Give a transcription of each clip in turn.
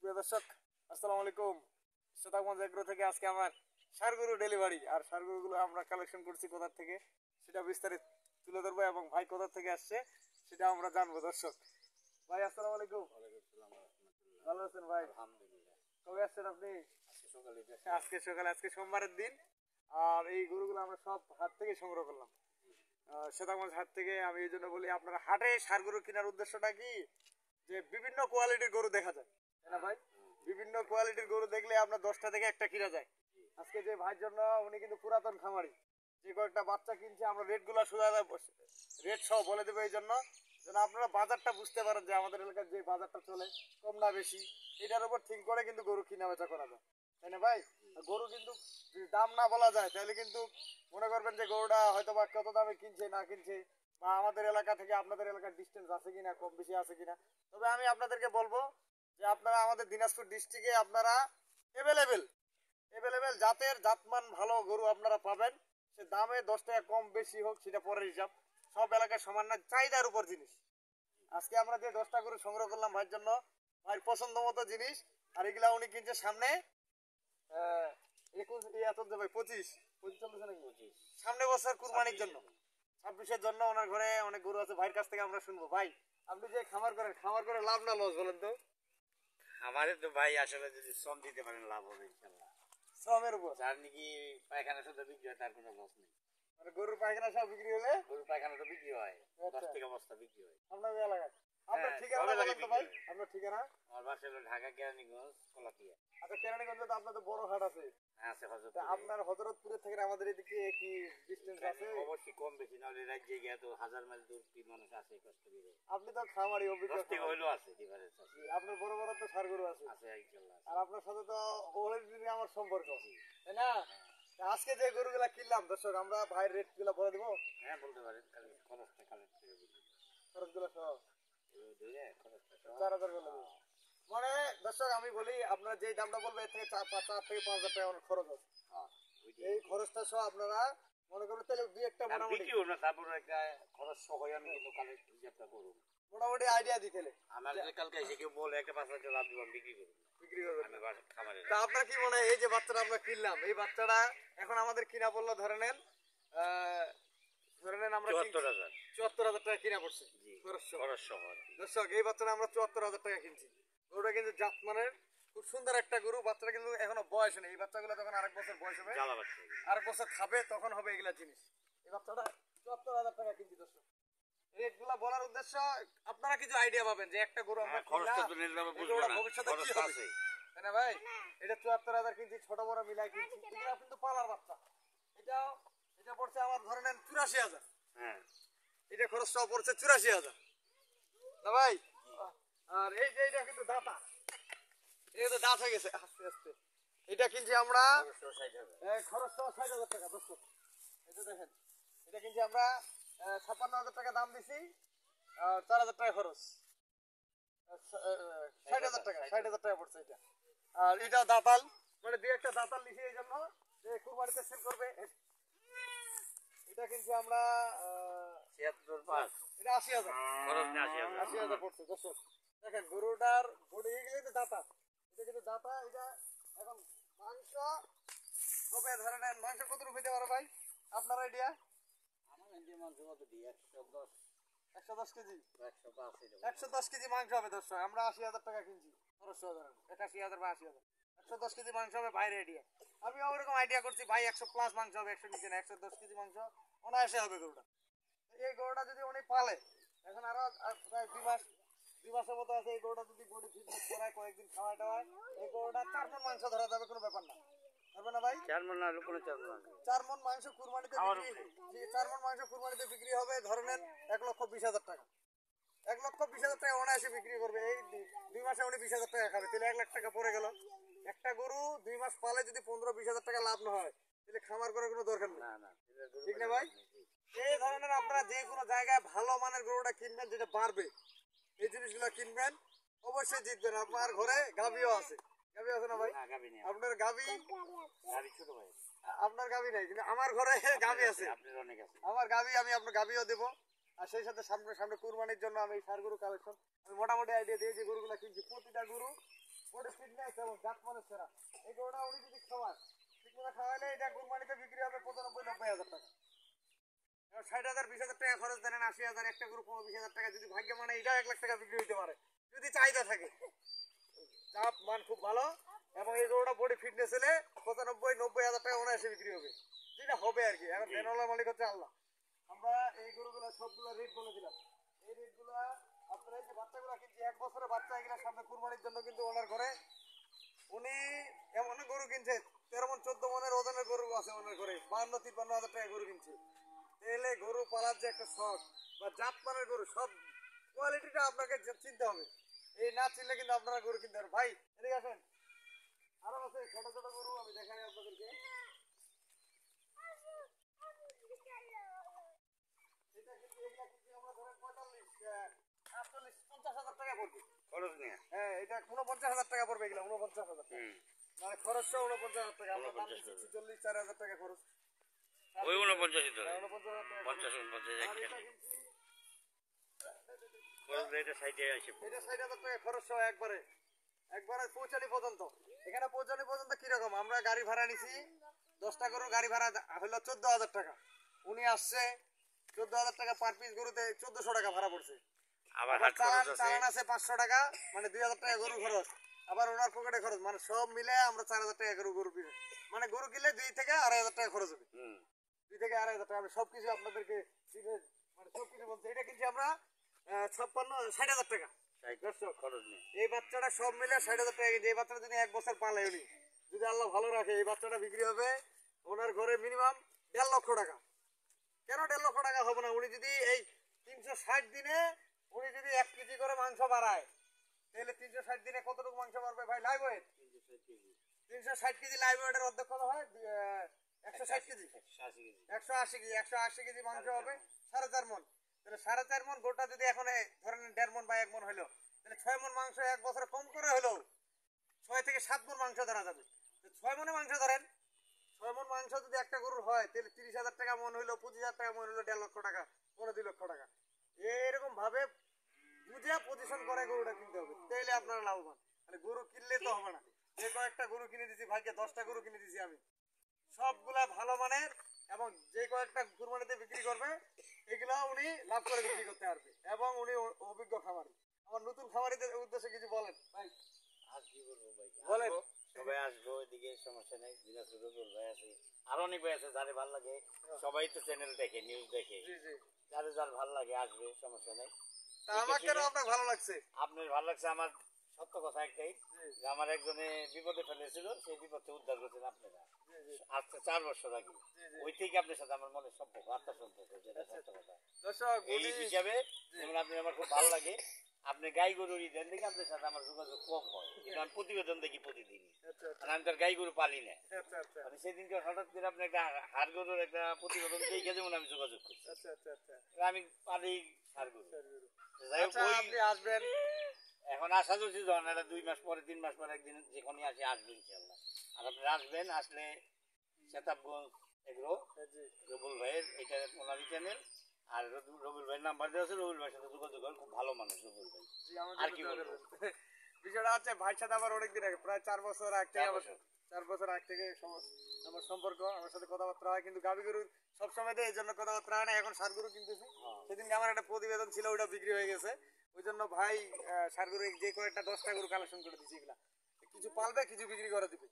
সুপ্রিয় দর্শক, আসসালামু আলাইকুম। শতাগঞ্জ এগ্রো থেকে আজকে আমার ষাঁড়গরু ডেলিভারি, আর ষাঁড়গরুগুলো আমরা কালেকশন করছি কোথা থেকে সেটা বিস্তারিত তুলে ধরবো, এবং ভাই কোথা থেকে আসছে সেটা আমরা জানবো। দর্শক ভাই, আসসালামু আলাইকুম। ভালো আছেন ভাই? কবে আসছেন আপনি? আজকে সকালে, আজকে সোমবারের দিন। আর এই গরুগুলো আমরা সব হাট থেকে সংগ্রহ করলাম, শতাগঞ্জ হাট থেকে। আমি এই জন্য বলি, আপনারা হাটে ষাঁড় গরু কেনার উদ্দেশ্যটা কি, যে বিভিন্ন কোয়ালিটির গরু দেখা যায়, তাই না ভাই? বিভিন্ন কোয়ালিটির গরু দেখলে আপনার 10টা থেকে একটা কিনা যায়। আজকে যে ভাইয়ের জন্য, উনি কিন্তু পুরাতন খামারি, যে কয়েকটা বাচ্চা কিনছে, আমরা রেটগুলো সোজা রেট সহ বলে দেবো, এই জন্য যেন আপনারা বাজারটা বুঝতে পারেন যে আমাদের এলাকার যে বাজারটা চলে কম না বেশি, এটার উপর ঠিক করে কিন্তু গরু কিনা বেচা করা যায়, তাই না ভাই? গরু কিন্তু যদি দাম না বলা যায় তাহলে কিন্তু মনে করবেন যে গরুটা হয়তো বা কত দামে কিনছে না কিনছে, বা আমাদের এলাকা থেকে আপনাদের এলাকার ডিস্টেন্স আছে কিনা, কম বেশি আছে কিনা। তবে আমি আপনাদেরকে বলবো যে আপনারা আমাদের দিনাজপুর ডিস্ট্রিক্টে আপনারা এভেলেবেল জাতের জাতমান ভালো গরু আপনারা পাবেন। সে দামে 10 টাকা কম বেশি হোক সেটা পরের হিসাব, সব এলাকায় সমান না, চাহিদার উপর জিনিস। আজকে আমরা যে 10টা গরু সংগ্রহ করলাম ভাইয়ের জন্য, ভাইয়ের পছন্দ মতো জিনিস। আর এগুলা উনি কিনছে সামনে সামনে বছর কুরবানির জন্য, 26-এর জন্য। ওনার ঘরে অনেক গরু আছে, ভাইয়ের কাছ থেকে আমরা শুনবো। ভাই, আপনি যে খামার করেন, খামার করে লাভ না লস বলেন তো? আমাদের তো ভাই আসলে যদি শ্রম দিতে পারেন লাভ হবে ইনশাল্লাহ। শ্রমের উপর। যার নাকি পায়খানা শুধু বিক্রি হয় তার কোনো লস নেই। মানে গরুর পায়খানা সব বিক্রি হলে গরুর পায়খানা তো বিক্রি হয়, 10 থেকে বস্তা বিক্রি হয় আপনাদের এলাকায়। আপনার হ্যাঁ, ঠিকানা সবাই বলেন তো ভাই, বিক্রি হয়। আপনার ঠিকানা? আমার বাসা হলো ঢাকা কেরানীগঞ্জ কলাপিয়া। আচ্ছা, কেরানীগঞ্জে তো আপনাদের বড় হাট আছে। আছে হজরত। তা আপনার হযরতপুরে থেকে আমাদের এদিকে কি ডিসটেন্স আছে? অবশ্যই কম বেশি, নাহলে রাজ্যে গিয়ে তো 1000 মাইল দূর কি মানুষ আছে কষ্ট করে। আপনি তো খামারি, 10 অভিজ্ঞ থেকে খামারি। হইলো আছে ডিফারেন্স আছে। আপনার বড় বড় তো ষাঁড় গরু আছে, আছে ইনশাল্লাহ। আর আপনার সাথে তো অনেক দিনই আমার সম্পর্ক, তাই না? তা আজকে যে গরুগুলা কিনলাম দর্শক, আমরা ভাইয়ের রেট গুলা বলে দিব। হ্যাঁ বলতে পারেন, খালি খরচটা কালেক্ট করে দিবেন। খরচগুলো সহ এই ধরে খরচটা সহ 4000 বলে দিব। মানে দর্শক আমি বলি, আপনারা যে দামটা বলবেন এর থেকে 4 থেকে 5000 টাকা আমার খরচ আছে। হ্যাঁ এই খরচটা সহ আপনারা মনে করেন তাহলে দুই একটা মোটামুটি বিক্রি হলো না, তারপরে একটা খরচ সহ আমি কিন্তু কালেক্ট হিসাবটা করুন। মোটামুটি আইডিয়া দিতেলে আমার যে কালকে এসে কেউ বলে একটা 5,000 লাভ দিব, আমি বিক্রি করবো না। বিক্রি করবেন। আমি খামারে তা আপনার কি মনে হয়, এই যে বাচ্চাটা আমরা কিনলাম, এই বাচ্চাটা এখন আমাদের কিনা পড়লো ধরে নেন আমরা 74,000 টাকা কিনা পড়ছে খরচ সহ। খরচ সহ আর কি। দর্শক, এই বাচ্চাটা আমরা 74,000 টাকা কিনছি। গরুটা কিন্তু জাতমানের খুব সুন্দর একটা গরু। বাচ্চাটা কিন্তু এখনো বয়স নেই। এই বাচ্চাগুলো যখন আরেক বছর বয়স হবে, জ্বালা বাচ্চা। আরেক বছর খাবে, তখন হবে এগুলা জিনিস। এই বাচ্চাটা 74,000 টাকা কিনছি। দর্শক, রেটগুলা বলার উদ্দেশ্য আপনারা কিছু আইডিয়া পাবেন যে একটা গরু আমরা খরচটা তো নির্ধারণ বুঝবো না, ভবিষ্যতে কি খরচটা হবে, আছে। তাই না ভাই? এটা 74,000 কিনছি, ছোট বড় মিলাই কিনছি। এগুলা কিন্তু পালার বাচ্চা। এটা পড়ছে আমার ধরে নেন 84,000। হ্যাঁ, এটা খরচ সহ পড়ছে 84,000 না ভাই? আর এই যে এটা কিন্তু দাতা, এটা কিন্তু দাঁত হয়ে গেছে আস্তে আস্তে। এটা কিনছি আমরা খরচ সহ 60,000 টাকা। দর্শক, এটা দেখেন, এটা কিনছি আমরা 56,000 টাকা দাম দিছি, 4,000 টাকা খরচ, 60,000 টাকা, 60,000 টাকা পড়ছে এটা। আর এটা দাতাল, মানে দুই একটা দাতাল লিখে এই জন্য যে কুরবানিতে সেল করবে। এটা কিনছি আমরা 76,500 এটা 80,000, খরচ না 80,000। 80,000 পড়ছে। দর্শক দেখেন, গরুটার বডি এগুলো কিন্তু দাতা, এটা কিন্তু দাতা। এটা এখন মাংস হবে ধরে নেন, মাংস কতটুকু হইতে পারে ভাই আপনার আইডিয়া? আমার ইন্ডিয়া মাংস কত দিই? 110 110 কেজি, 105 110 কেজি মাংস হবে। দর্শক, আমরা 80,000 টাকা কিনছি খরচ সহ, ধরেন 81,000 বা 80,000, 110 কেজি মাংস হবে ভাইয়ের আইডিয়া। আমি ওরকম আইডিয়া করছি ভাই 100 প্লাস মাংস হবে, 100 নিচে না, 110 কেজি মাংস অনায়াসে হবে গরুটা। এই গরুটা যদি উনি পালে, এখন আরো প্রায় 2 মাসের মতো আছে, এই গরুটা যদি বডি ফিটনেস করায়, কয়েকদিন খাওয়াই টাওয়ায়, এই গরুটা 4 মণ মাংস ধরা যাবে, কোনো ব্যাপার না, পারবে না ভাই? 4 মণ না, কোনো 4 মণ। 4 মণ মাংস কুরবানিতে বিক্রি, 4 মণ মাংস কুরবানিতে বিক্রি হবে ধরে নেন 1,20,000 টাকা। 1,20,000 টাকা অনায়াসে বিক্রি করবে। এই 2 মাসে উনি 20,000 টাকা খাবে, তাহলে 1 লাখ টাকা পড়ে গেল। একটা গরু 2 মাস পালে যদি 15-20,000 টাকা লাভ না হয়, তাহলে খামার করার কোনো দরকার নেই, না না, ঠিক না ভাই? এই ধরনের আপনারা যে কোনো জায়গায় ভালো মানের গরুটা কিনবেন, যেটা বাড়বে, এই জিনিসগুলো কিনবেন, অবশ্যই জিতবেন। আপনার ঘরে গাভিও আছে, গাভি আছে না ভাই? না গাবি নেই। আপনার গাভি, গাবি ছোট ভাই। আপনার গাভি নাই, কিন্তু আমার ঘরে গাভি আছে। আপনার অনেক আছে। আমার গাভি, আমি আপনার গাভিও দেবো। আর সেই সাথে সামনে সামনে কুরবানির জন্য আমি ষাঁড় গরু কালেকশন, আমি মোটামুটি আইডিয়া দিয়ে যে গরুগুলো কিনছি, প্রতিটা গরু বডি ফিটনেস এবং জাত মানের সেরা। এই গরুটা উনি যদি খাওয়ান, ঠিকমতো খাওয়াইলে এটা কুরবানিতে বিক্রি হবে 95-90 হাজার টাকা। 60,000 20,000 টাকা খরচ দেন, 80,000 একটা গরু 20,000 টাকা যদি ভাগ্য মানে এটা 1 লাখ টাকা বিক্রি হইতে পারে যদি চাহিদা থাকে। জাত মান খুব ভালো এবং এই গরুটা বডি ফিটনেস হলে 95-90 হাজার টাকা অনায়াসে বিক্রি হবে, যেটা হবে আর কি। এখন বেনওয়ালার মালিক হচ্ছে আল্লাহ। আমরা এই গরুগুলো সবগুলো রেট বলে দিলাম। এই রেটগুলো আপনারা এই যে বাচ্চাগুলো কিনছি 1 বছরের বাচ্চা, এগুলো সামনে কুরবানির জন্য কিন্তু ওনার ঘরে উনি এমন গরু কিনছে 13 মন 14 মনের ওজনের গরু আছে ওনার ঘরে, 52-53 হাজার টাকা গরু কিনছে। তাহলে গরু পালার যে একটা শখ বা জাত মানের গরু, সব কোয়ালিটিটা আপনাকে চিনতে হবে। এই না চিনলে কিন্তু আপনারা গরু কিনতে পারেন। ভাই এদিকে আসেন, আরো আছে ছোট ছোট গরু, আমি দেখাই আপনাদেরকে। এটা কিন্তু এগুলা কিন্তু আমরা ধরেন 45-48-50 হাজার টাকা পড়বে খরচ নিয়ে। হ্যাঁ, এটা 49,000 টাকা পড়বে, এগুলা 49,000 টাকা। মানে খরচটা 49,000 টাকা, আমরা দাম দিচ্ছি 40-4 হাজার টাকা খরচ। ওই 49 তো। 49,000 টাকা 50 আর এটা কিনছি, খরচ এটা সাইডে আসে। এটা 60,000 টাকা খরচ সহ একবারে একবারে পৌঁছানি পর্যন্ত। এখানে পৌঁছানি পর্যন্ত কিরকম, আমরা গাড়ি ভাড়া নিছি 10টা গরু, গাড়ি ভাড়া হলো 14,000 টাকা। উনি আসছে 14,000 টাকা পার পিস গরুতে 1400 টাকা ভাড়া পড়ছে। আবার আবার হাট খরচ আছে। চালান আছে 500 টাকা, মানে 2,000 টাকা গরু খরচ, আবার ওনার পকেটে খরচ, মানে সব মিলে আমরা 4,000 টাকা গরু কিনে, মানে গরু কিনলে 2 থেকে 2,500 টাকা খরচ হবে। 2 থেকে 2,500 টাকা। আমি সবকিছু আপনাদেরকে মানে সবকিছু বলছি। এটা কিনছি আমরা 60,000 টাকা। খরচ নেই। এই বাচ্চাটা সব মিলে 60,000 টাকা কিনছি। এই বাচ্চাটা যদি 1 বছর পালে উনি, যদি আল্লাহ ভালো রাখে, এই বাচ্চাটা বিক্রি হবে ওনার ঘরে মিনিমাম 1.5 লক্ষ টাকা। কেন 1.5 লক্ষ টাকা হবে না? উনি যদি এই 360 দিনে উনি যদি 1 কেজি করে মাংস বাড়ায়, তাহলে 360 দিনে কতটুকু মাংস বাড়বে ভাই? লাইভ ওয়েট 360 কেজি, লাইভ ওয়েটের অর্ধেক কত হয়? 160 কেজি, 180 কেজি মাংস হবে 4.5 মন। তাহলে 4.5 মন গোটা যদি এখন ধরেন 1.5 মন বা 1 মন হলো, তাহলে 6 মন মাংস 1 বছরে কম করে হলো 6 থেকে 7 মন মাংস ধরা যাবে। 6 মনে মাংস ধরেন, 6 মন মাংস যদি একটা গরুর হয়, তাহলে 30,000 টাকা মন হইলো, 25,000 টাকা মন হইলো, 1.5 লক্ষ টাকা, 2 লক্ষ টাকা। এরকম ভাবে বুঝে পজিশন করে গরুটা কিনতে হবে, তাহলে আপনারা লাভবান। মানে গরু কিনলে তো হবে না। যে কয়েকটা গরু কিনে দিছি ভাইকে, 10টা গরু কিনে দিছি আমি, সবগুলা ভালো মানের, এবং যে কয়েকটা কুরবানিতে বিক্রি করবে এগুলা উনি লাভ করে বিক্রি করতে পারবে, এবং উনি অভিজ্ঞ খামারি। আমার নতুন খামারিদের উদ্দেশ্যে কিছু বলেন ভাই। আর কি বলবো ভাই, বলেন। সবাই আসবো, এদিকে সমস্যা নেই। দিনাজপুর রবিউল ভাই আছে, আরো অনেক ভাই আছে যারে ভালো লাগে। সবাই তো চ্যানেল দেখে, নিউজ দেখে, জি জি। যার ভালো লাগে আসবে, সমস্যা নেই। তা আমার কেন আপনার ভালো লাগছে? আপনার ভালো লাগছে। আমার সত্য কথা একটাই, যে আমার একজনে বিপদে ফেলেছিল, সেই বিপদ থেকে উদ্ধার করছেন আপনারা আজকে 4 বছর আগে। ওই থেকে আপনার সাথে আমার মনে সম্পর্ক, আত্মার সম্পর্ক, যেটা সত্য কথা। দর্শক এই হিসাবে যেমন আপনার আমার খুব ভালো লাগে। আপনি গাই গরুর দেন দেখে আপনার সাথে আমার যোগাযোগ কম হয়, কিন্তু আমি প্রতিবেদন দেখি প্রতিদিনই। আর আমি তার গাই গরু পালি না। মানে সেদিনকে হঠাৎ করে আপনি একটা হাড় গরুর একটা প্রতিবেদন দেখে যেমন আমি যোগাযোগ করছি। আমি পালি হাড় গরু। যাই হোক, আপনি আসবেন এখন আশা করছি যখন এটা 2 মাস পরে 3 মাস পরে একদিন যেখানে আসি আসবে ইনশাল্লাহ। আর আপনারা আসবেন, আসলে সেতাবগঞ্জ এগ্রো রবুল ভাইয়ের, এটা ওনারই চ্যানেল। আর রবুল ভাইয়ের নাম্বার দেওয়া আছে, রবুল ভাইয়ের সাথে যোগাযোগ করেন, খুব ভালো মানুষ রবুল ভাই। আর কি বলবো, বিষয়টা হচ্ছে ভাইয়ের সাথে আমার অনেকদিন আগে, প্রায় 4 বছর আগ থেকে 4 বছর আগ থেকে আমার সম্পর্ক, আমার সাথে কথাবার্তা হয়। কিন্তু গাভী গরু সবসময় দেয়, এই জন্য কথাবার্তা হয় না। এখন ষাঁড় গরু কিনতেছি। সেদিনকে আমার একটা প্রতিবেদন ছিল, ওইটা বিক্রি হয়ে গেছে। ওই জন্য ভাই ষাঁড় গরু যে কয়েকটা 10টা গরু কালেকশন করে দিচ্ছি। এগুলা কিছু পালবে, কিছু বিক্রি করে দিবে।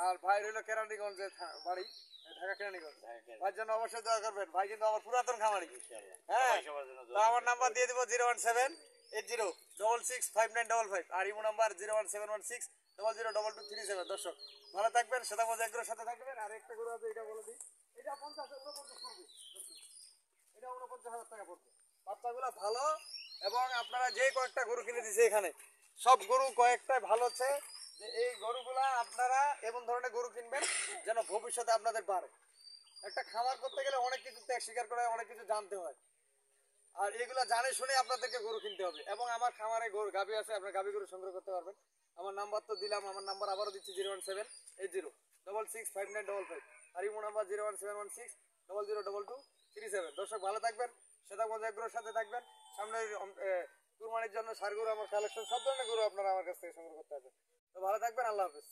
আর ভাই রইলো কেরানীগঞ্জে বাড়ি, ঢাকা কেরানীগঞ্জ। ভাইয়ের জন্য অবশ্যই দোয়া করবেন। ভাই কিন্তু আমার পুরাতন খামারি। হ্যাঁ, তো আমার নাম্বার দিয়ে দিব 01780665955, আর ইমো নাম্বার 01716002237। দর্শক ভালো থাকবেন, সেটামধ্যে একগুলোর সাথে থাকবেন। আর একটা গরু আছে, এটা বলে দিই, এটা 49 পড়বে। এটা 49,000 টাকা পড়বে। বাচ্চাগুলো ভালো, এবং আপনারা যে কয়েকটা গরু কিনে দিয়েছে এখানে, সব গরু কয়েকটাই ভালো আছে। যে এই গরুগুলা আপনারা এমন ধরনের গরু কিনবেন যেন ভবিষ্যতে আপনাদের বাড়ে। একটা খামার করতে গেলে অনেক কিছু ত্যাগ স্বীকার করে, অনেক কিছু জানতে হয়। আর এগুলা জানে শুনে আপনাদেরকে গরু কিনতে হবে। এবং আমার খামারে গরু গাভী আছে, আপনার গাভী গরু সংগ্রহ করতে পারবেন। আমার নাম্বার তো দিলাম, আমার নাম্বার আবারও দিচ্ছি 01780665955, আর ইমো নাম্বার 01716002237। দর্শক ভালো থাকবেন, সেটা এগ্রোর সাথে থাকবেন। সামনে কুরবানির জন্য ষাঁড় গরু আমার কালেকশন সব ধরনের গরু আপনারা আমার কাছ থেকে সংগ্রহ করতে পারবেন। তো ভালো থাকবেন, আল্লাহ হাফেজ।